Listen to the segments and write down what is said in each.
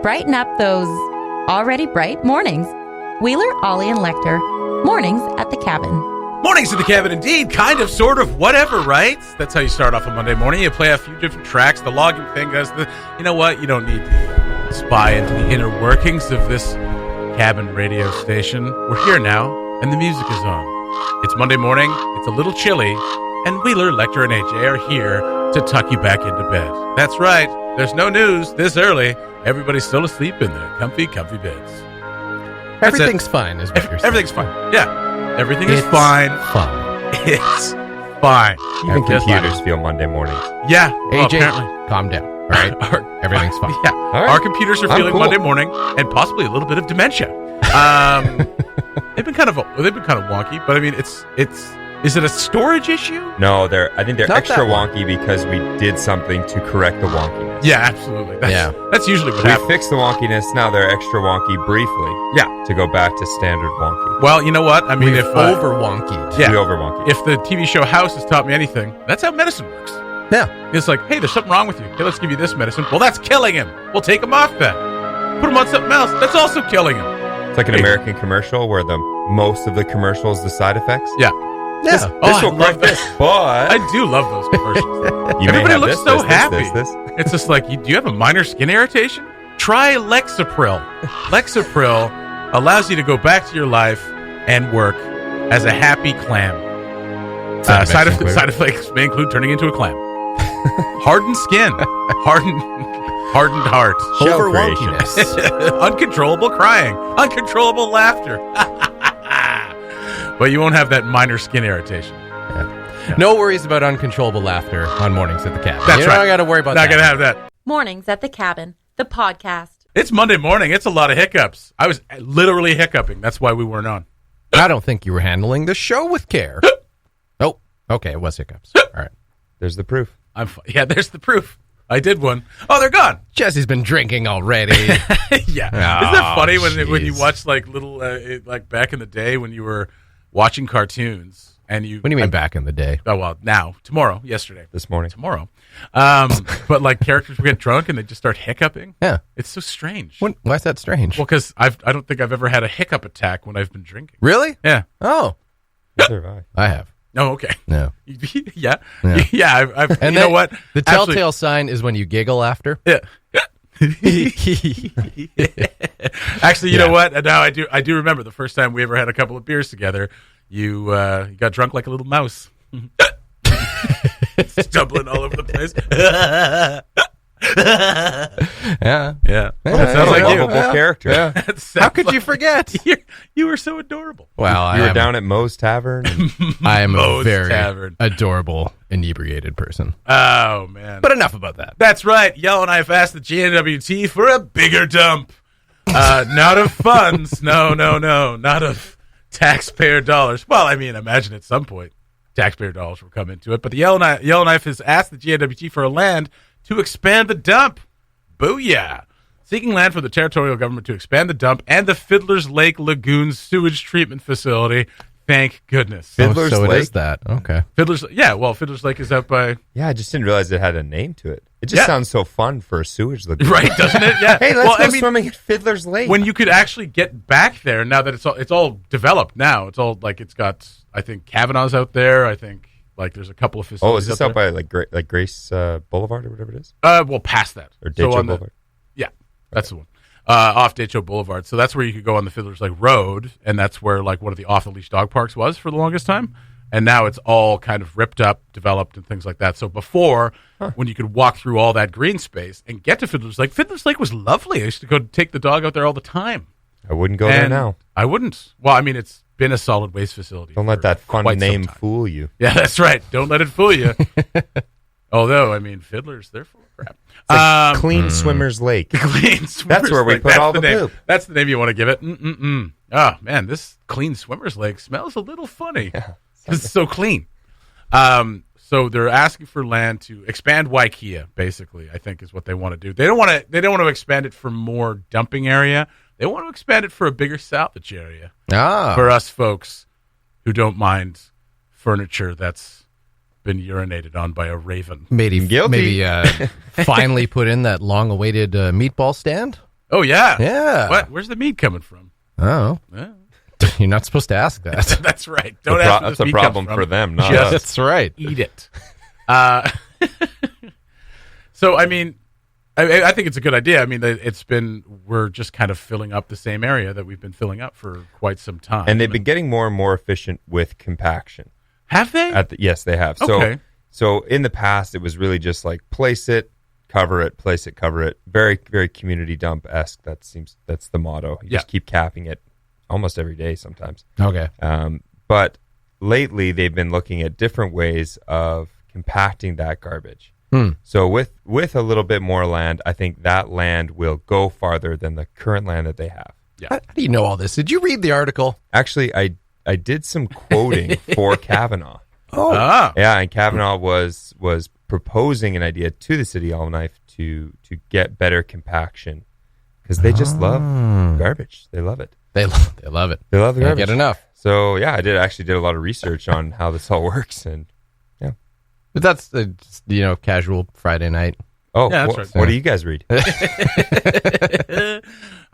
brighten up those already bright mornings. Wheeler, Ollie, and Lecter, mornings at the cabin. Mornings at the cabin, indeed. Kind of, sort of, whatever, right? That's how you start off a Monday morning. You play a few different tracks. The logging thing does the... You know what? You don't need to spy into the inner workings of this cabin radio station. We're here now, and the music is on. It's Monday morning. It's a little chilly, and Wheeler, Lecter, and AJ are here to tuck you back into bed. That's right. There's no news this early. Everybody's still asleep in their comfy beds. Everything's fine, is what you're saying. Everything's fine. Yeah. Everything is fine. It's fine. Even computers feel Monday morning. Yeah. AJ, calm down. All right? Everything's fine. Yeah. All right. Our computers are feeling Monday morning and possibly a little bit of dementia. They've been kind of wonky, but I mean, is it a storage issue? No, I think they're Not extra wonky because we did something to correct the wonkiness. Yeah, absolutely. That's usually what happens. We fixed the wonkiness. Now they're extra wonky briefly. Yeah. To go back to standard wonky. Well, you know what? I mean, We've over-wonkied. Yeah. We over-wonky. If the TV show House has taught me anything, that's how medicine works. Yeah. It's like, hey, there's something wrong with you. Okay, let's give you this medicine. Well, that's killing him. We'll take him off then. Put him on something else. That's also killing him. It's like an American commercial where most of the commercial is the side effects. Yeah. This will correct this, but... I do love those commercials. You Everybody looks this, so this, happy. This. It's just like, do you have a minor skin irritation? Try Lexapro. Lexapro allows you to go back to your life and work as a happy clam. Side effects may include turning into a clam. Hardened skin. Hardened heart. Over wonkiness. Uncontrollable crying. Uncontrollable laughter. But you won't have that minor skin irritation. Yeah. No worries about uncontrollable laughter on Mornings at the Cabin. That's right. I got to worry about that. Not going to have that. Mornings at the cabin, the podcast. It's Monday morning. It's a lot of hiccups. I was literally hiccuping. That's why we weren't on. I don't think you were handling the show with care. Oh, okay. It was hiccups. All right. There's the proof. Yeah, there's the proof. I did one. Oh, they're gone. Jesse's been drinking already. Yeah. Oh, isn't that funny when you jeez. watch like little, like back in the day when you were watching cartoons and you... What do you mean back in the day? Oh, well, yesterday. This morning. Tomorrow. But like characters would get drunk and they just start hiccuping. Yeah. It's so strange. Why is that strange? Well, because I don't think I've ever had a hiccup attack when I've been drinking. Really? Yeah. Oh. Neither have I have. Oh, okay. No. Yeah. Yeah. Yeah. I've And you know what? The telltale sign is when you giggle after. Yeah. Actually, you know what? Now I do remember the first time we ever had a couple of beers together. You got drunk like a little mouse, stumbling all over the place. Yeah. That sounds like a you. lovable character. Yeah. How could you forget? You were so adorable. Well, You were down at Moe's Tavern. I am a Moe's very Tavern. adorable, inebriated person. Oh man! But enough about that. That's right. Yell and I have asked the GNWT for a bigger dump. Not of funds. No. Not of taxpayer dollars. Well, I mean, imagine at some point taxpayer dollars will come into it. But the Yellowknife has asked the GNWT for a land to expand the dump. Booyah. Seeking land for the territorial government to expand the dump and the Fiddler's Lake Lagoon sewage treatment facility. Thank goodness. Fiddler's so Lake? it is that. Okay. Fiddler's Lake is out by... Yeah, I just didn't realize it had a name to it. It just sounds so fun for a sewage lagoon. Right, doesn't it? Yeah. Hey, let's go swimming at Fiddler's Lake. When you could actually get back there, now that it's all developed now. It's all like it's got, I think, Kavanaugh's out there. I think like there's a couple of facilities. Oh, is this out by like Grace Boulevard or whatever it is? Well, past that. Or Decho Boulevard? Yeah, that's the one. Off Decho Boulevard. So that's where you could go on the Fiddler's Lake Road, and that's where like one of the off-the-leash dog parks was for the longest time. And now it's all kind of ripped up, developed, and things like that. So before, when you could walk through all that green space and get to Fiddler's Lake was lovely. I used to go take the dog out there all the time. I wouldn't go there now. I wouldn't. Well, I mean, it's been a solid waste facility. Don't let that fun name fool you. Yeah, that's right. Don't let it fool you. Although, I mean, Fiddlers, they're full of crap. It's like Clean Swimmer's Lake. Clean Swimmer's That's where we Lake. put all the name. poop. That's the name you want to give it. Oh, man, this Clean Swimmer's Lake smells a little funny. Yeah, it's so clean. So they're asking for land to expand Waikea, basically, I think is what they want to do. They don't want to expand it for more dumping area. They want to expand it for a bigger salvage area. For us folks who don't mind furniture that's been urinated on by a raven. Maybe finally put in that long-awaited meatball stand. Oh, yeah. Yeah. What? Where's the meat coming from? Oh. Yeah. You're not supposed to ask that. That's right. Don't ask where That's this a meat problem comes from. for them, not Just us. That's right. eat it. So, I mean, I think it's a good idea. I mean, we're just kind of filling up the same area that we've been filling up for quite some time. And they've been getting more and more efficient with compaction. Have they? Yes, they have. Okay. So in the past, it was really just like place it, cover it, place it, cover it. Very, very community dump-esque. That's the motto. You just keep capping it almost every day sometimes. Okay. But lately, they've been looking at different ways of compacting that garbage. So with a little bit more land, I think that land will go farther than the current land that they have. Yeah. How do you know all this? Did you read the article? Actually, I did some quoting for Kavanaugh. Oh. Ah. Yeah, and Kavanaugh was proposing an idea to the city Yellowknife to get better compaction because they just love garbage. They love it. They love it. They love the Can't garbage. get enough. So yeah, I did a lot of research on how this all works, and But that's just, casual Friday night. oh, Yeah, that's right. what do you guys read?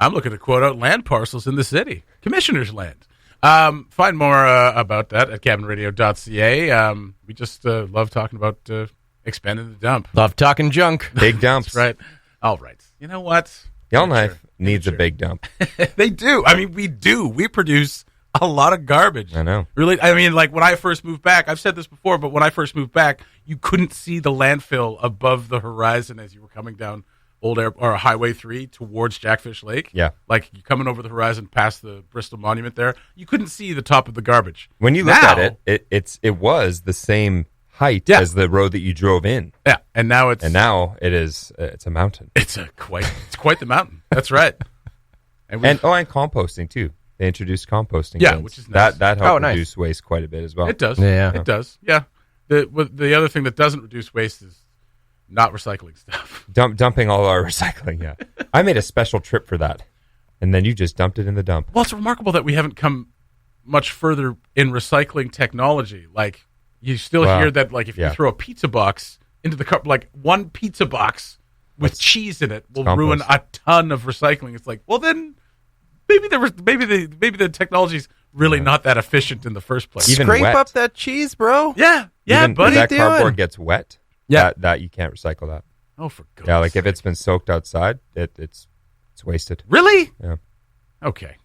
I'm looking to quote out land parcels in the city. Commissioner's land. Find more about that at cabinradio.ca. We just love talking about expanding the dump. Love talking junk. Big dumps. That's right. All right. You know what? Yellowknife needs a big dump. They do. I mean, we do. We produce a lot of garbage. I know. Really, I mean, like when I first moved back, I've said this before, but when I first moved back, you couldn't see the landfill above the horizon as you were coming down Highway 3 towards Jackfish Lake. Yeah. Like you coming over the horizon past the Bristol Monument there, you couldn't see the top of the garbage. When you look Now- at it was the same height Yeah. as the road that you drove in, Yeah, and now it's it's a mountain. it's quite the mountain. That's right. And composting too. They introduced composting. Yeah, bins. which is nice. That Oh, helped nice. reduce waste quite a bit as well. it does. Yeah. It does. Yeah. The other thing that doesn't reduce waste is not recycling stuff. Dumping all our recycling. Yeah, I made a special trip for that, and then you just dumped it in the dump. Well, it's remarkable that we haven't come much further in recycling technology. Like, you still Wow. hear that, like, if you Yeah. throw a pizza box into the cup, like one pizza box with cheese in it will compost. ruin a ton of recycling. It's like, well, then maybe the technology's really not that efficient in the first place. Even Scrape wet. up that cheese, bro. yeah, Even buddy. if that doing? cardboard gets wet, Yeah. that you can't recycle that. Oh, for goodness Yeah, like if sake. it's been soaked outside, it's wasted. Really? Yeah. Okay.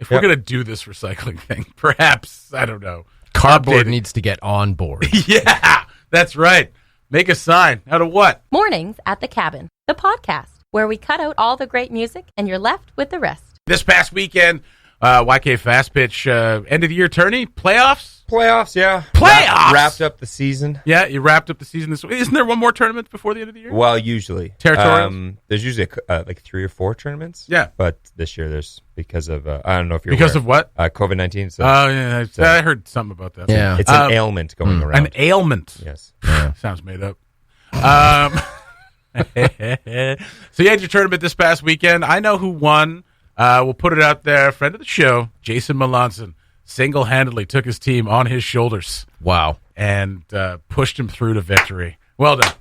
If Yep. we're going to do this recycling thing, perhaps, I don't know. Cardboard Update it. needs to get on board. Yeah, that's right. Make a sign. Out of what? Mornings at the Cabin, the podcast where we cut out all the great music and you're left with the rest. This past weekend, YK Fast Pitch, end of the year tourney, playoffs. Playoffs, yeah. Playoffs! Wrapped up the season. Yeah, you wrapped up the season this week. Isn't there one more tournament before the end of the year? Well, usually. Territorials? There's usually like 3 or 4 tournaments. Yeah. But this year there's because of, I don't know if you're Because aware. of what? COVID-19. So Oh, yeah, I heard something about that. Yeah. it's an ailment going around. An ailment. Yes. Sounds made up. So you had your tournament this past weekend. I know who won. We'll put it out there. Friend of the show, Jason Melanson, single-handedly took his team on his shoulders Wow. and pushed him through to victory. Well done.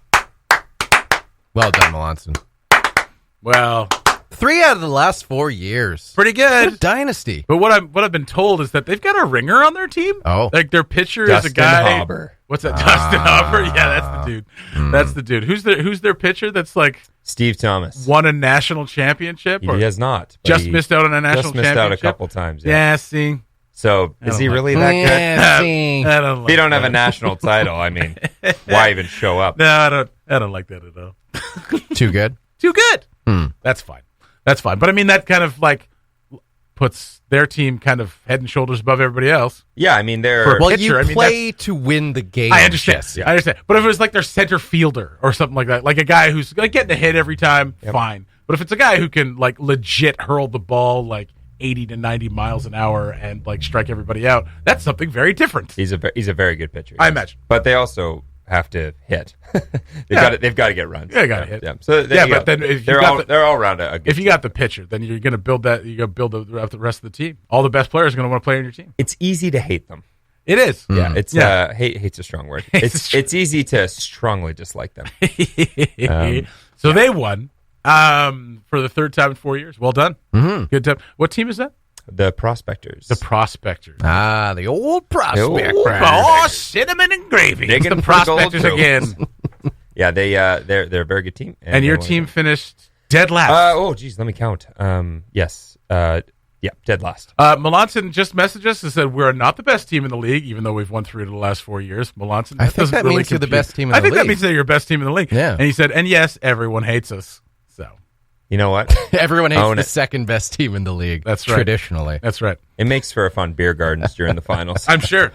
Well done, Melanson. Well, 3 out of the last 4 years. pretty What a good. dynasty. But what I've been told is that they've got a ringer on their team. Oh. Like their pitcher is Dustin a guy. Hauber. What's that? Dustin Hauber. Yeah, that's the dude. That's the dude. Who's their pitcher? That's like Steve Thomas. won a national championship. Or He has not. but just he missed out on a national just missed championship. out a couple times. Yeah, see, So is he don't really like- that good? Yeah, see. I don't If like you don't have that. a national title, I mean, why even show up? No, I don't like that at all. Too good. Too good. That's fine. That's fine. But I mean, that kind of like puts their team kind of head and shoulders above everybody else. Yeah, I mean, they're Well, pitcher, you I mean, play to win the game. I understand. Jess. I understand. But if it was like their center fielder or something like that, like a guy who's like getting a hit every time, fine. But if it's a guy who can like legit hurl the ball like 80 to 90 miles an hour and like strike everybody out, that's something very different. he's a very good pitcher. I yes. imagine. But they also have to hit. They've got to get runs. Yeah, gotta hit. Yeah. So Yeah, but then if you they're got all the- they're all around a good If you got the pitcher, then you're going to build that. You're going to build the rest of the team. All the best players are going to want to play on your team. It's easy to hate them. It is. Yeah, it's Yeah. hate's a strong word. Hate's It's easy to strongly dislike them. So they won. For the third time in 4 years. Well done. Mm-hmm. Good job. What team is that? The Prospectors. The Prospectors. The old prospect. Oh, cinnamon and gravy. Digging It's the for gold Prospectors tropes. again. Yeah, they're a very good team. And your they won team it. finished dead last. Let me count. Yes. Dead last. Melanson just messaged us and said we're not the best team in the league, even though we've won 3 of the last 4 years. Melanson, I think doesn't that really means you're the compute. best team in I the think that league. means that you're best team in the league. Yeah. And he said, and yes, everyone hates us. So You know what? Everyone hates Own the it. second best team in the league. That's right. Traditionally. that's right. It makes for a fun beer gardens during the finals. I'm sure.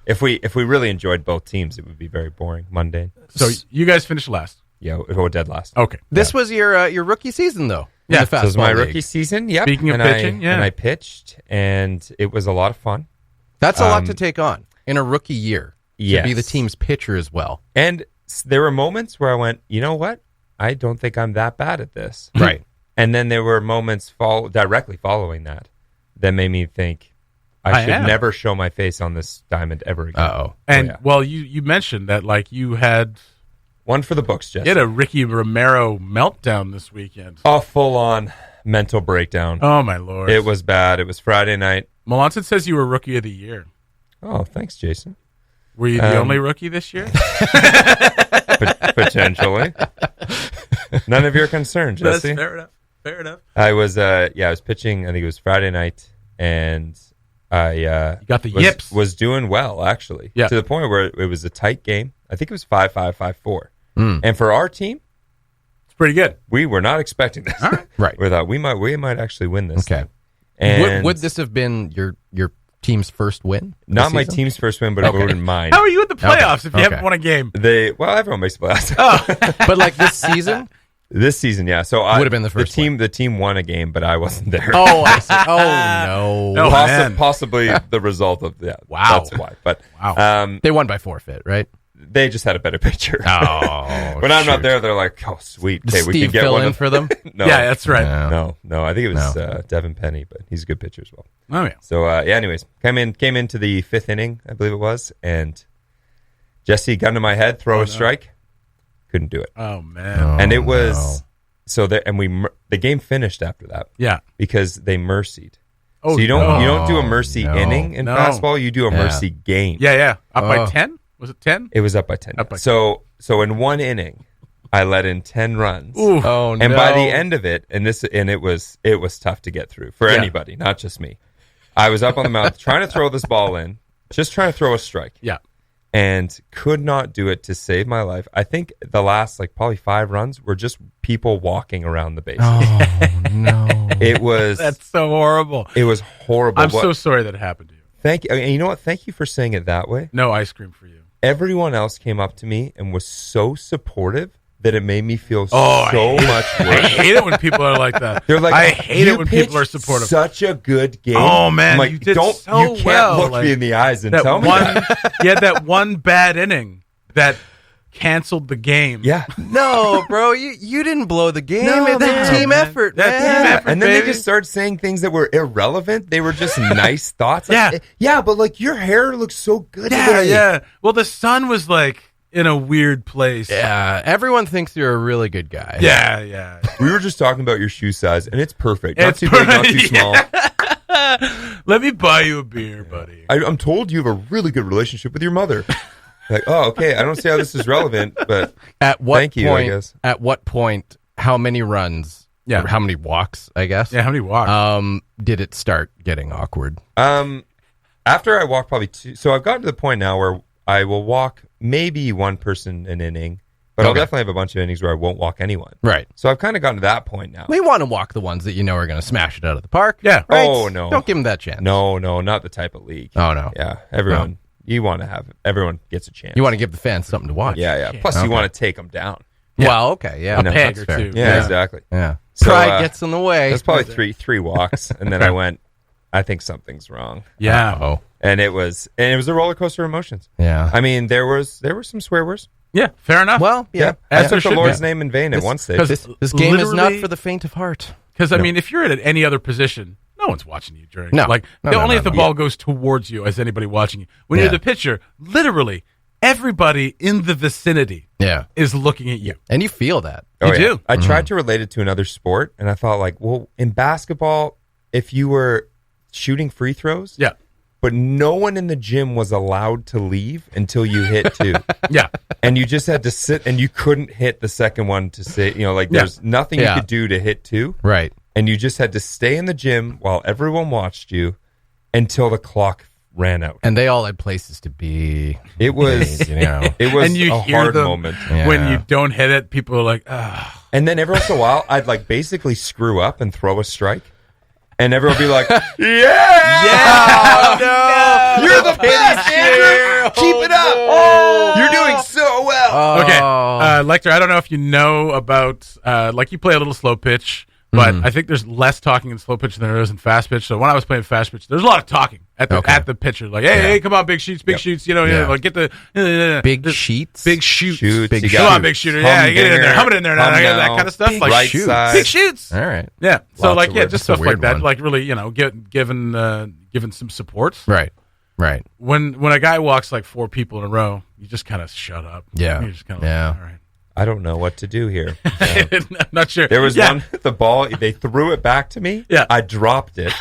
If we really enjoyed both teams, it would be very boring, mundane. So you guys finished last. Yeah, dead last. Okay. This was your rookie season, though. in Yeah. the So it was fastball my league. rookie season. Yep. Speaking of and pitching, and I pitched, and it was a lot of fun. That's a lot to take on in a rookie year. To be the Yes. team's pitcher as well. And there were moments where I went, you know what? I don't think I'm that bad at this. Right. And then there were moments directly following that made me think I should never show my face on this diamond ever again. Uh-oh. And well, you mentioned that like you had One for the books, Jesse. a Ricky Romero meltdown this weekend. A full-on mental breakdown. Oh my Lord. It was bad. It was Friday night. Melanson says you were rookie of the year. Oh, thanks, Jason. Were you the only rookie this year? Potentially. None of your concern, Jesse. That's fair enough. Fair enough. I was pitching, I think it was Friday night, and I You got the was, yips. was doing well, actually. Yeah. To the point where it was a tight game. I think it was 5-5, 5-4. And for our team, It's pretty good. we were not expecting this. All right. Right. We thought we might actually win this. Okay. thing. And Would this have been your team's first win? not this my season? team's first win, but it wouldn't mind. How are you at the playoffs if you haven't Okay. won a game? Everyone makes the playoffs. But like this season? This season, yeah. So Would have been the first The team won a game, but I wasn't there. Oh, I see. Oh, no. No. man. Possibly the result of that. Wow. That's why. But Wow. They won by forfeit, right? they just had a better pitcher. Oh, when I'm not shoot. there, they're like, "Oh, sweet, okay, we Steve can get fill one in of for them? No, Yeah, that's right. no. I think it was No. Devin Penny, but he's a good pitcher as well. Oh yeah. So anyways, came into the 5th inning, I believe it was, and Jesse gun to my head, throw a strike, couldn't do it, Oh man. and it was so that, and the game finished after that Yeah. because they mercied. Oh, So you don't no. do a mercy no. inning in No. fastball, you do a mercy game. Yeah. Up by Oh. 10? Was it 10? It was up by 10. Up by So in one inning, I let in 10 runs. Ooh. Oh, no. And by the end of it, it was tough to get through for Yeah. anybody, not just me. I was up on the mound trying to throw this ball in, just trying to throw a strike, Yeah. and could not do it to save my life. I think the last probably 5 runs were just people walking around the base. Oh, no. It was That's so horrible. it was horrible. I'm so sorry that happened to you. Thank you. And you know what? Thank you for saying it that way. No ice cream for you. Everyone else came up to me and was so supportive that it made me feel Oh, so much I worse. hate it when people are like that. They're like, I hate "You it when people are pitched supportive. Such a good game. Oh, man, I'm like, you did don't so you can't well, look like, me in the eyes and That tell me one, that. you had that one bad inning that canceled the game. Yeah. No, bro, you didn't blow the game. No, That's man. team effort, That's man. team effort. And then baby. they just started saying things that were irrelevant. They were just nice thoughts. Yeah. Yeah, but your hair looks so good Yeah, today. yeah. Well, the sun was in a weird place. Yeah, everyone thinks you're a really good guy. Yeah. We were just talking about your shoe size, and it's perfect. It's Not too big, not too perfect, small. Let me buy you a beer, buddy. I'm told you have a really good relationship with your mother. Like, oh, okay. I don't see how this is relevant, but At what Thank you, I point? guess. At what point? How many runs? Yeah. Or how many walks? I guess. Yeah, how many walks? Did it start getting awkward? after I walk probably 2, so I've gotten to the point now where I will walk maybe one person an inning, but I'll Okay. definitely have a bunch of innings where I won't walk anyone. Right. So I've kind of gotten to that point now. We want to walk the ones that you know are going to smash it out of the park. Yeah. Right? Oh, no. Don't give them that chance. No, not the type of league. Oh no. Yeah, everyone. You want to have everyone gets a chance. You want to give the fans something to watch. Yeah. Plus, Okay. you want to take them down. Well, okay. Yeah. A no, peg that's or fair. two. Yeah, exactly. Yeah. So, Pride gets in the way. That's probably three walks, and then I went. I think something's wrong, Yeah. Oh. and it was a roller coaster of emotions. Yeah. I mean, there were some swear words. Yeah, fair enough. Well, yeah. I As took there the should Lord's be. name in vain at one stage. This game is not literally- for the faint of heart. Because, I mean, if you're at any other position, no one's watching you during No. Like, No, only if the no. ball goes towards you is anybody watching you. When Yeah. you're the pitcher, literally everybody in the vicinity Yeah. is looking at you. And you feel that. You do. I tried to relate it to another sport, and I thought, like, well, in basketball, if you were shooting free throws, Yeah. but no one in the gym was allowed to leave until you hit 2. Yeah. And you just had to sit, and you couldn't hit the second one to say, like, there's nothing you could do to hit 2. Right. And you just had to stay in the gym while everyone watched you until the clock ran out. And they all had places to be. It was, it was And you a hear hard them moment. when you don't hit it. People are like, ah. And then every once in a while, I'd like basically screw up and throw a strike. And everyone would be like, yeah! No! You're the best, Andrew! Keep it up! You're doing so well! Okay, Lecter, I don't know if you know about, like you play a little slow pitch, but I think there's less talking in slow pitch than there is in fast pitch. So when I was playing fast pitch, there's a lot of talking at the pitcher. Like, hey, come on, big shoots, like get the... Big sheets? Big shoots. Big Come on, big shooter. Yeah, get in there. Hum it in there now. That kind of stuff. Big Like right shoots. side. big shoots. All right. Yeah. So Lots like, of yeah, words. just That's a stuff like weird that. one. Like really, given some support. Right. Right. When a guy walks like 4 people in a row, you just kind of shut up. Yeah. You're just kind of Yeah. like, all right. I don't know what to do here. I'm not sure. There was one, the ball, they threw it back to me. Yeah. I dropped it.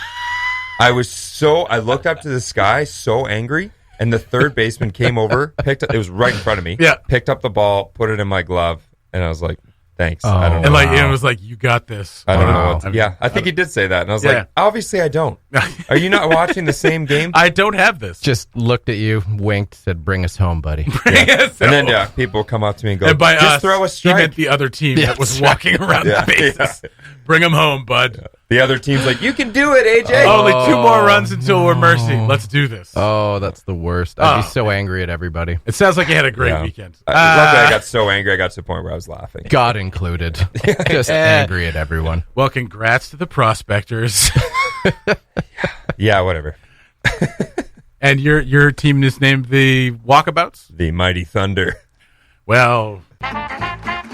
I looked up to the sky, so angry, and the third baseman came over, picked up, it was right in front of me. Yeah. Picked up the ball, put it in my glove, and I was like, thanks. I don't know. And like it was like, you got this. I don't know. Wow. What to, I think he did say that. And I was Yeah. like, obviously I don't. Are you not watching the same game? I don't have this. Just looked at you, winked, said, bring us home, buddy. Yes. And then, people come up to me and go, And by just us, throw a he strike. meant the other team that was walking around Yeah. the bases. Yeah. Bring him home, bud. The other team's like, you can do it, AJ. Only 2 more runs until we're mercy. Let's do this. Oh, that's the worst. I'd be so angry at everybody. It sounds like you had a great Yeah. weekend. Luckily, I got so angry, I got to the point where I was laughing. God included. Just angry at everyone. Well, congrats to the prospectors. Yeah, whatever. And your team is named the Walkabouts? The Mighty Thunder. Well,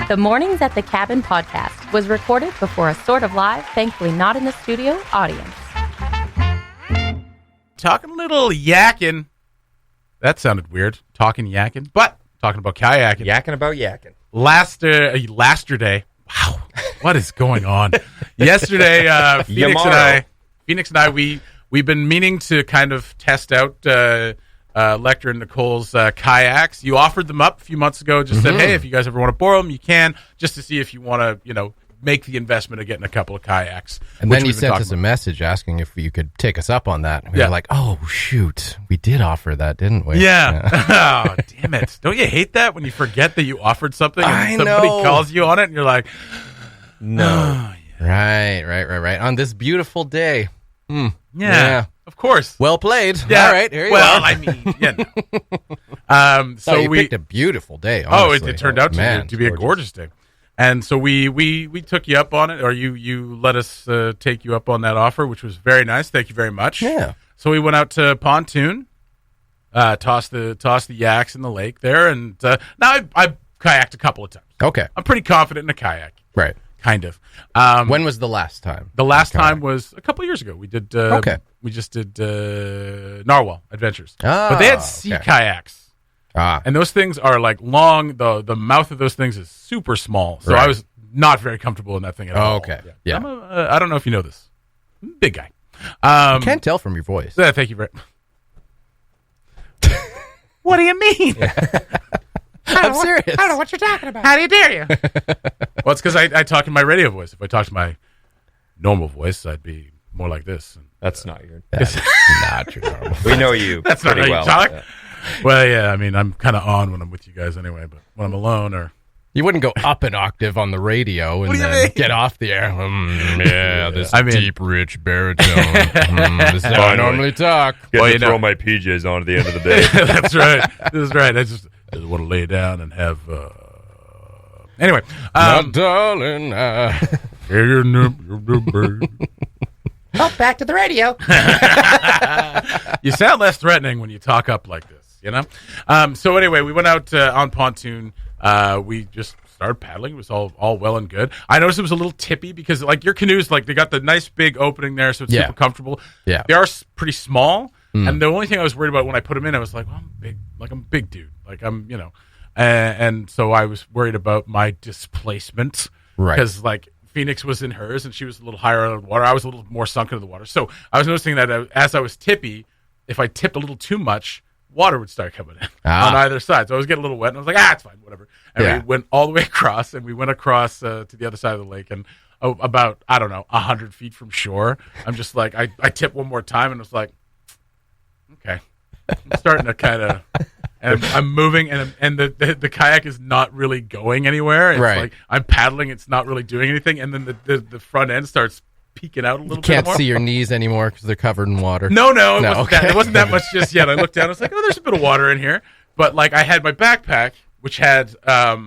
The Mornings at the Cabin podcast was recorded before a sort of live, thankfully not in the studio, audience. talking a little yakking. That sounded weird. Talking yakking. But talking about kayaking. Yakking about yakking. Lasterday. Wow. What is going on? Yesterday, Phoenix and I, we've been meaning to kind of test out Lecter and Nicole's kayaks. You offered them up a few months ago. Just said, hey, if you guys ever want to borrow them, you can. Just to see if you want to, make the investment of getting a couple of kayaks. And then you sent us a message asking if you could take us up on that. We were like, oh, shoot. We did offer that, didn't we? Yeah. Oh, damn it. Don't you hate that when you forget that you offered something and I somebody know. calls you on it and you're like, No. Right. On this beautiful day. yeah, of course. Well played. Yeah. All right, here you well, are. I mean, yeah. So you we picked a beautiful day, Oh, honestly. it turned out to be a gorgeous day. And so we took you up on it, or you let us take you up on that offer, which was very nice. Thank you very much. Yeah. So we went out to Pontoon, tossed the yaks in the lake there, and now I've kayaked a couple of times. Okay. I'm pretty confident in a kayak, Right. kind of. When was the last time? The last time was a couple of years ago. We did. We just did Narwhal Adventures, but they had sea kayaks. And those things are like long. The mouth of those things is super small, so I was not very comfortable in that thing at all. Okay, yeah. I don't know if you know this. Big guy. I can't tell from your voice. Thank you very. What do you mean? I'm serious. I don't know what you're talking about. How do you dare you? Well, it's because I talk in my radio voice. If I talked my normal voice, I'd be more like this. That's not your. That's not your normal. We know you That's not pretty how you well. talk. Yeah. Well, yeah. I mean, I'm kind of on when I'm with you guys anyway, but when I'm alone or. You wouldn't go up an octave on the radio and do you then mean? get off the air. This I mean- deep, rich baritone. This is how I normally talk. Get Well, to throw my PJs on at the end of the day. That's right. That's right. I just want to lay down and have. Anyway, My darling, Oh, back to the radio. you sound less threatening when you talk up like this, So anyway, we went out on Pontoon. We just started paddling. It was all well and good. I noticed it was a little tippy because like your canoes, like they got the nice big opening there, so it's super comfortable. Yeah. They are pretty small. And the only thing I was worried about when I put them in, I was like, well, I'm big. Like I'm a big dude. Like I'm, and so I was worried about my displacement, Right. Because like Phoenix was in hers and she was a little higher out of the water. I was a little more sunk into the water. So I was noticing that as I was tippy, if I tipped a little too much, water would start coming in on either side. So I was getting a little wet, and I was like, it's fine, whatever. And we went all the way across, and we went across to the other side of the lake, and about, 100 feet from shore, I'm just like, I tipped one more time, and it was like, okay. I'm starting to kind of, and I'm moving, and the kayak is not really going anywhere. It's like I'm paddling, it's not really doing anything, and then the front end starts peeking out a little bit more. You can't see your knees anymore because they're covered in water. No, it wasn't that. It wasn't that much just yet. I looked down, I was like, there's a bit of water in here. But like I had my backpack, which had a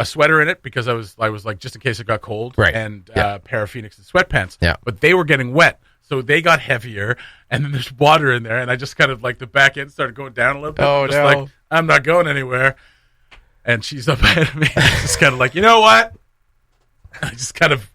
sweater in it because I was like, just in case it got cold, and a pair of Phoenix's sweatpants. Yeah. But they were getting wet. So they got heavier, and then there's water in there, and I just kind of like the back end started going down a little bit. Oh, no. Like, I'm not going anywhere. And she's up ahead of me. Just kind of like, you know what? I just kind of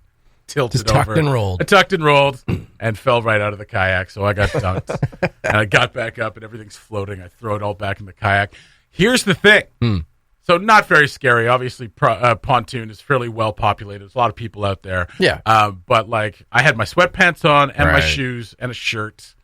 tilted just tucked over. And rolled. I tucked and rolled and fell right out of the kayak. So I got dunked. And I got back up and everything's floating. I throw it all back in the kayak. Here's the thing. So not very scary. Obviously, Pontoon is fairly well populated. There's a lot of people out there. Yeah. But like I had my sweatpants on and my shoes and a shirt.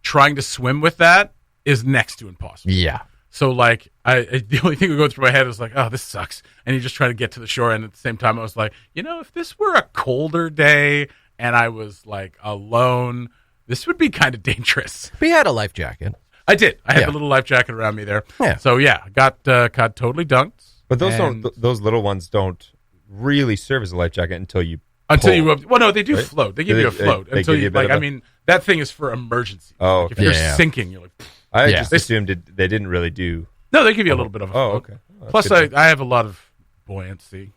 Trying to swim with that is next to impossible. Yeah. So like the only thing that goes through my head was like, oh, this sucks. And you just try to get to the shore. And at the same time, I was like, if this were a colder day and I was like alone, this would be kind of dangerous. We had a life jacket. I did. I had the little life jacket around me there. Yeah. So yeah, got totally dunked. But those little ones don't really serve as a life jacket until you no, they do float. They give you a float until you like. I mean, that thing is for emergency. Oh, like, if you're sinking, you're like. I just assumed they didn't really do. No, they give you a little bit of a float. Okay. Well, plus, I have a lot of buoyancy.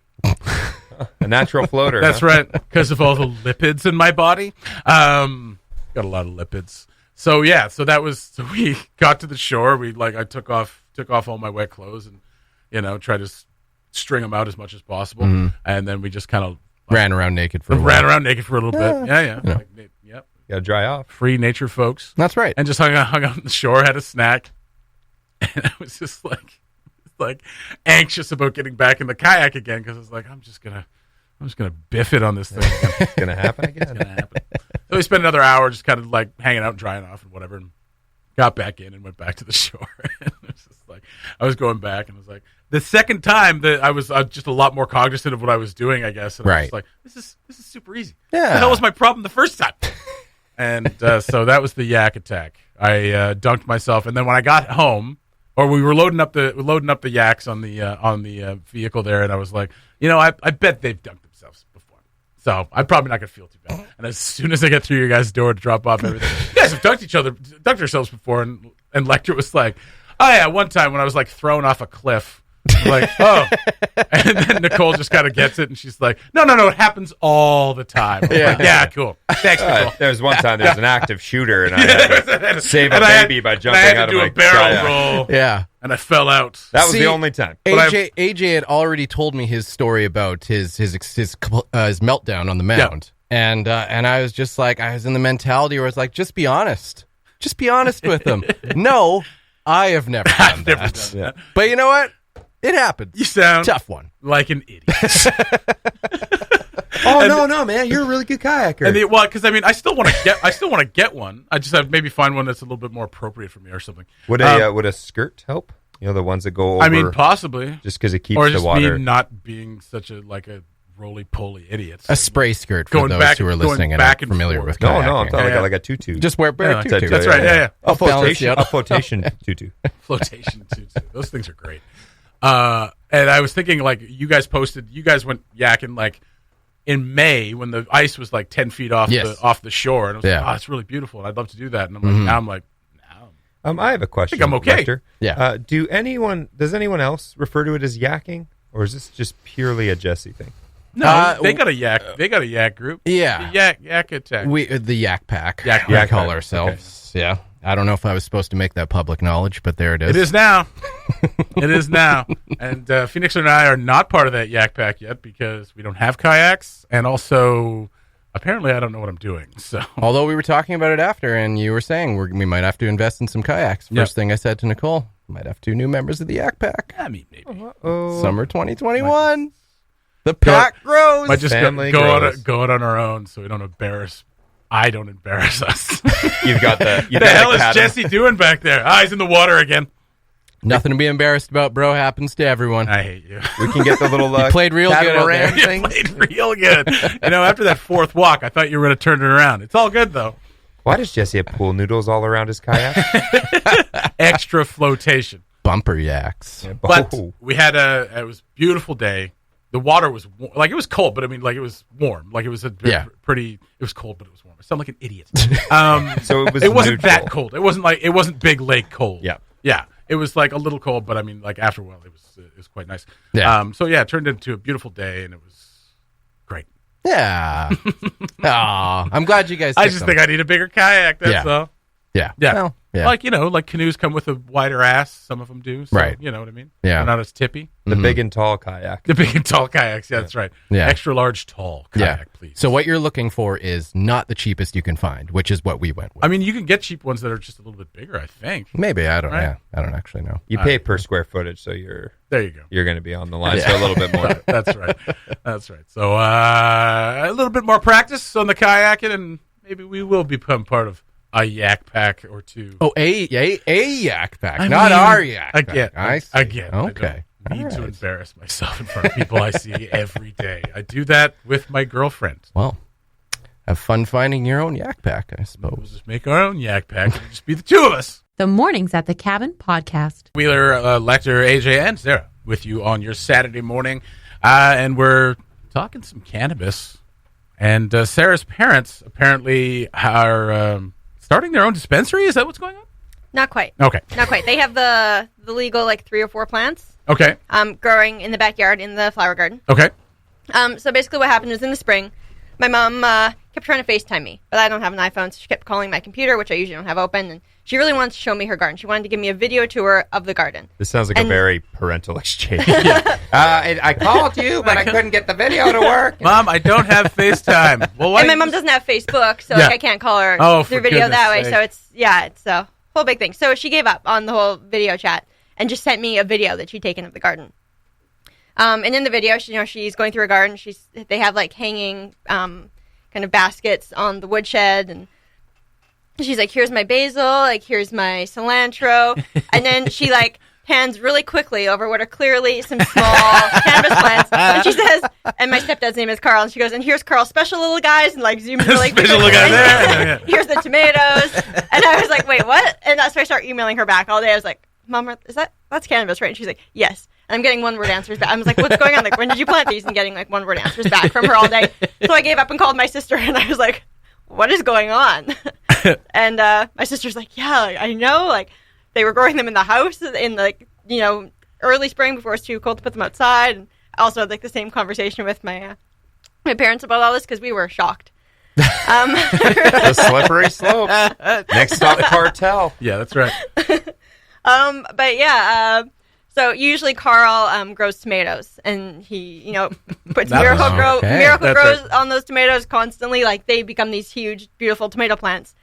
A natural floater. That's right, because of all the lipids in my body. Got a lot of lipids. So yeah, so we got to the shore. I took off all my wet clothes and tried to string them out as much as possible, and then we just kind of ran around naked for a little bit. Yeah. Yep. Got to dry off. Free nature, folks. That's right. And just hung out on the shore, had a snack, and I was just like anxious about getting back in the kayak again because I was like, I'm just gonna biff it on this thing. It's gonna happen again. It's gonna happen. So we spent another hour just kind of like hanging out and drying off and whatever, and got back in and went back to the shore. And it was just like I was going back, and I was like, the second time that I was just a lot more cognizant of what I was doing, I guess. And I was like, this is super easy. Yeah. What the hell was my problem the first time? And so that was the yak attack. I dunked myself, and then when I got home, or we were loading up the yaks on the vehicle there, and I was like, I bet they've dunked themselves before, so I'm probably not gonna feel too bad. And as soon as I get through your guys' door to drop off everything, you guys have dunked ourselves before, and Lecter was like, oh yeah, one time when I was like thrown off a cliff. Like, oh, and then Nicole just kind of gets it, and she's like, no, it happens all the time. Yeah, cool. Thanks, Nicole. There was one time there was an active shooter, and I had to save a baby by jumping out of my barrel roll. Yeah, and I fell out. That was the only time. AJ had already told me his story about his meltdown on the mound, and I was just like, I was in the mentality where I was like, just be honest with them. No, I have never done that. Yeah. But you know what? It happened. You sound tough one, like an idiot. No, man, you're a really good kayaker. Because I still want to get one. I just have maybe find one that's a little bit more appropriate for me or something. Would a skirt help? The ones that go over. I mean, possibly, just because it keeps or the just water. me not being such a roly-poly idiot. A spray skirt for those who are listening and are familiar with kayaking. No, I'm talking like a tutu. Just wear a tutu. That's right. Yeah. A flotation tutu. Flotation tutu. Those things are great. And I was thinking, like, you guys went yakking like in May when the ice was like 10 feet off the shore, and I was like, oh, it's really beautiful, and I'd love to do that. And I'm like, no. I have a question. I think I'm okay. Lecter. Yeah. Does anyone else refer to it as yakking, or is this just purely a Jesse thing? No, they got a yak. They got a yak group. Yeah, the yak attack. The yak pack. Yak call ourselves. Okay. Yeah. I don't know if I was supposed to make that public knowledge, but there it is. It is now. It is now. And Phoenix and I are not part of that yak pack yet because we don't have kayaks, and also apparently I don't know what I'm doing. So, although we were talking about it after, and you were saying we might have to invest in some kayaks. First thing I said to Nicole, Might have 2 new members of the Yak Pack. I mean, maybe. Summer 2021. The pack grows. Might just Family go grows. out on our own so we don't embarrass. I don't embarrass us. You've got the. The hell is Jesse doing back there? He's in the water again. Nothing to be embarrassed about, bro. Happens to everyone. I hate you. We can get the little. You played real good out there. You played real good. After that 4th walk, I thought you were going to turn it around. It's all good, though. Why does Jesse have pool noodles all around his kayak? Extra flotation. Bumper yaks. But we had it was a beautiful day. The water was it was cold, but I mean, it was warm. It was pretty. It was cold, but it was warm. I sound like an idiot. So it was. It wasn't neutral. that cold. It wasn't big lake cold. Yeah. Yeah. It was a little cold, but I mean, after a while, it was quite nice. Yeah. So yeah, it turned into a beautiful day, and it was great. Yeah. Aw, I'm glad you guys. I just think I need a bigger kayak. That's all. Yeah. Yeah. Well, yeah. Like canoes come with a wider ass. Some of them do. So, Right. You know what I mean? Yeah. They're not as tippy. The big and tall kayak. The big and tall kayaks. Yeah, that's right. Yeah. Extra large, tall kayak, please. So what you're looking for is not the cheapest you can find, which is what we went with. I mean, you can get cheap ones that are just a little bit bigger, I think. Maybe. I don't know. Right. Yeah, I don't actually know. You pay per square footage, so you're There you go. going to be on the line for a little bit more. That's right. That's right. So a little bit more practice on the kayaking, and maybe we will become part of a yak pack or two. Oh, a yak pack, I not mean, our yak again, pack. I see. Again. Okay. I don't need to All right. embarrass myself in front of people I see every day. I do that with my girlfriend. Well, have fun finding your own yak pack, I We'll suppose. just make our own yak pack. It'll just be the 2 of us. The Mornings at the Cabin podcast. Wheeler, Lecter, AJ, and Sarah with you on your Saturday morning. And we're talking some cannabis. And Sarah's parents apparently are starting their own dispensary. Is that what's going on? Not quite. Okay. Not quite. They have the legal 3 or 4 plants Okay. growing in the backyard in the flower garden. Okay. So basically what happened was in the spring, my mom kept trying to FaceTime me, but I don't have an iPhone, so she kept calling my computer, which I usually don't have open, and she really wanted to show me her garden. She wanted to give me a video tour of the garden. This sounds like a very parental exchange. I called you, but I couldn't get the video to work. Mom, I don't have FaceTime. Well, why And my don't mom you doesn't have Facebook, so Yeah. I can't call her Oh, for through video that way. goodness So it's a whole big thing. So she gave up on the whole video chat and just sent me a video that she'd taken of the garden. And in the video, she's going through a garden. They have hanging kind of baskets on the woodshed, and she's like, "Here's my basil, here's my cilantro," and then she pans really quickly over what are clearly some small cannabis plants, and she says, and my stepdad's name is Carl, and she goes, "And here's Carl's special little guys," and zooms really quickly. Special little guy there. Yeah. Here's the tomatoes, and I was like, "Wait, what?" And so I start emailing her back all day. I was like, "Mom, that's cannabis, right?" And she's like, "Yes." And I'm getting one-word answers back. I was like, "What's going on? When did you plant these?" And getting one-word answers back from her all day. So I gave up and called my sister, and I was like, "What is going on?" And my sister's like, "Yeah, I know. They were growing them in the house in early spring before it's too cold to put them outside." And I also had the same conversation with my parents about all this because we were shocked. The slippery slope. Next stop, cartel. Yeah, that's right. But yeah, so usually Carl grows tomatoes, and he puts Miracle That's grows right. on those tomatoes constantly. They become these huge, beautiful tomato plants.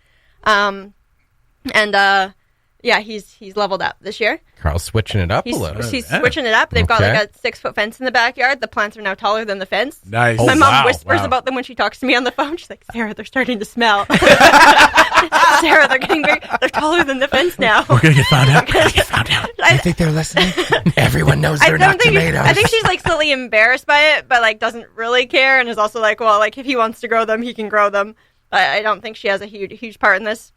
Yeah, he's leveled up this year. Carl's switching it up He's a little. switching it up. They've got Okay. a 6-foot fence in the backyard. The plants are now taller than the fence. Nice. My mom wow, whispers wow. about them when she talks to me on the phone. She's like, "Sarah, they're starting to smell." Sarah, they're getting big. They're taller than the fence now. We're going to get found out. We're going to get found out. You think they're listening? Everyone knows they're I not tomatoes. think she's slightly embarrassed by it, but doesn't really care, and is also well, if he wants to grow them, he can grow them. I don't think she has a huge part in this.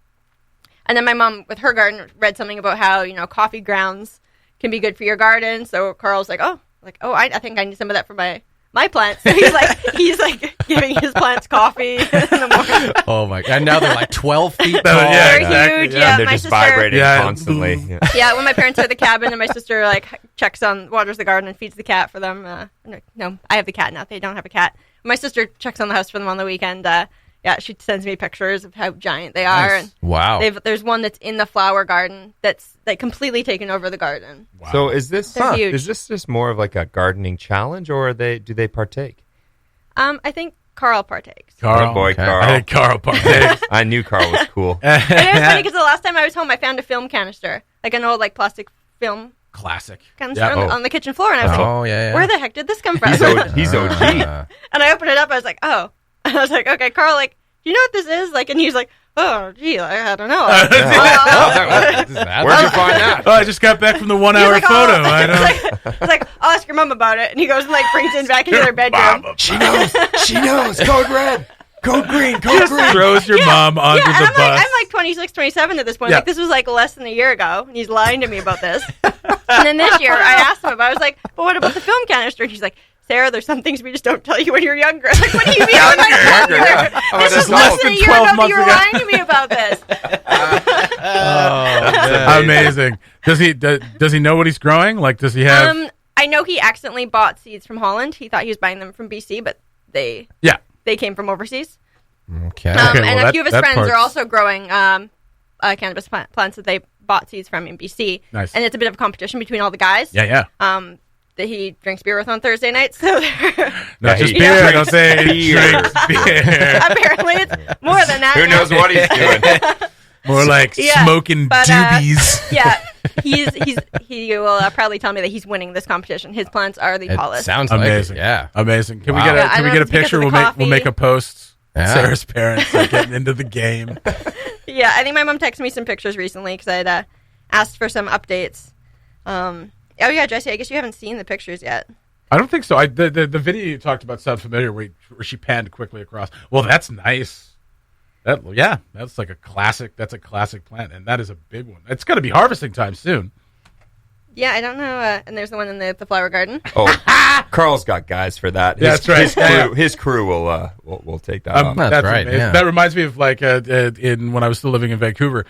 And then my mom, with her garden, read something about how coffee grounds can be good for your garden. So Carl's like, I think I need some of that for my plants. So he's giving his plants coffee in the morning. Oh my god! And now they're 12 feet tall. Yeah, Very exactly. huge. Yeah. Yeah, And they're my just sister. vibrating Yeah. constantly. Yeah. Yeah, when my parents are at the cabin and my sister waters the garden and feeds the cat for them. No, I have the cat now. They don't have a cat. My sister checks on the house for them on the weekend. Yeah, she sends me pictures of how giant they are. Nice. And Wow. there's one that's in the flower garden that's completely taken over the garden. Wow. So is this They're huge. is this just more of a gardening challenge, or do they partake? I think Carl partakes. Carl. Oh, boy, okay. Carl. I think Carl partakes. I knew Carl was cool. And it was funny because the last time I was home, I found a film canister, an old plastic film Classic. canister on the kitchen floor, and I was like, yeah. where the heck did this come from? He's OG. And I opened it up. I was like, oh. And I was like, okay, Carl, like, do you know what this is? Like, and he's like, oh, gee, like, I don't know. Where'd you find that? Oh, I just got back from the 1 hour like, photo. oh. I know. I was like, I'll ask your mom about it. And he goes and like brings it back into their bedroom. She knows. Code red. Code green. Code green. Throws your mom onto and the bus. I'm like 26, 27 at this point. Yeah. Like, this was like less than a year ago. And he's lying to me about this. And then this year, I asked him about it. I was like, but what about the film canister? And he's like, Sarah, there's some things we just don't tell you when you're younger. I'm like, what do you mean when I'm younger? Yeah. This was less than a year 12 ago that months you were ago. lying to me about this. Amazing. Does he know what he's growing? Like, does he have? I know he accidentally bought seeds from Holland. He thought he was buying them from BC, but they came from overseas. Okay. And well, a few of his that friends are part's- also growing cannabis plants that they bought seeds from in BC. Nice. And it's a bit of a competition between all the guys. Yeah. That he drinks beer with on Thursday nights. So Not just he beer. drinks Don't say he beer. drinks beer. apparently it's more than that. Who now. knows what he's doing? More like Yeah, smoking but, doobies. Yeah, he will proudly tell me that he's winning this competition. His plants are the It tallest. sounds Amazing. like it, yeah. Amazing. Can Wow. we get Yeah, I a don't know if it's because picture? of We'll the make a post. Yeah. Sarah's parents are getting into the game. Yeah, I think my mom texted me some pictures recently because I had asked for some updates. Oh yeah, Jesse, I guess you haven't seen the pictures yet. I don't think so. The video you talked about sounds familiar. Where she panned quickly across. Well, that's nice. That's like a classic. That's a classic plant, and that is a big one. It's going to be harvesting time soon. Yeah, I don't know. And there's the one in the flower garden. Oh, Carl's got guys for that. Yeah, that's right. His crew will take that off. That's right, amazing. yeah. That reminds me of like in when I was still living in Vancouver.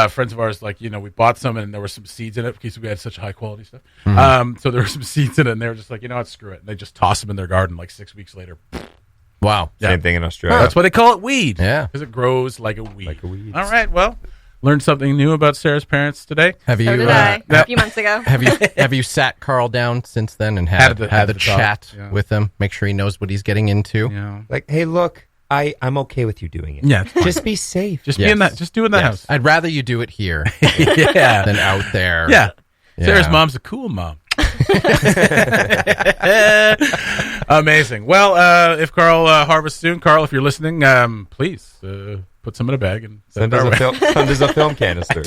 Friends of ours, like, we bought some and there were some seeds in it because we had such high quality stuff. So there were some seeds in it, and they were just like, you know what, screw it. And they just tossed them in their garden like 6 weeks later. Wow. Same thing in Australia. That's why they call it weed. Yeah. Because it grows like a weed. Like a weed. All right. Well, learned something new about Sarah's parents today. Have you So did I a few months ago. have you sat Carl down since then and had the the talk. chat Yeah. with him? Make sure he knows what he's getting into. Yeah. Like, hey, look, I'm okay with you doing it. Yeah. it's fine. Just be safe. Just Yes. be in that. Just do it in the house. I'd rather you do it here Yeah. than out there. Yeah. Yeah. Sarah's mom's a cool mom. Amazing. Well, if Carl harvests soon, Carl, if you're listening, please put some in a bag and Send it our us way. a film canister.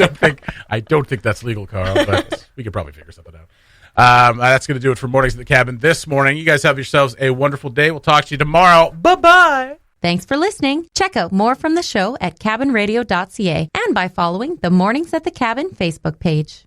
I don't think that's legal, Carl, but we could probably figure something out. That's going to do it for Mornings at the Cabin this morning. You guys have yourselves a wonderful day. We'll talk to you tomorrow. Bye-bye. Thanks for listening. Check out more from the show at cabinradio.ca and by following the Mornings at the Cabin Facebook page.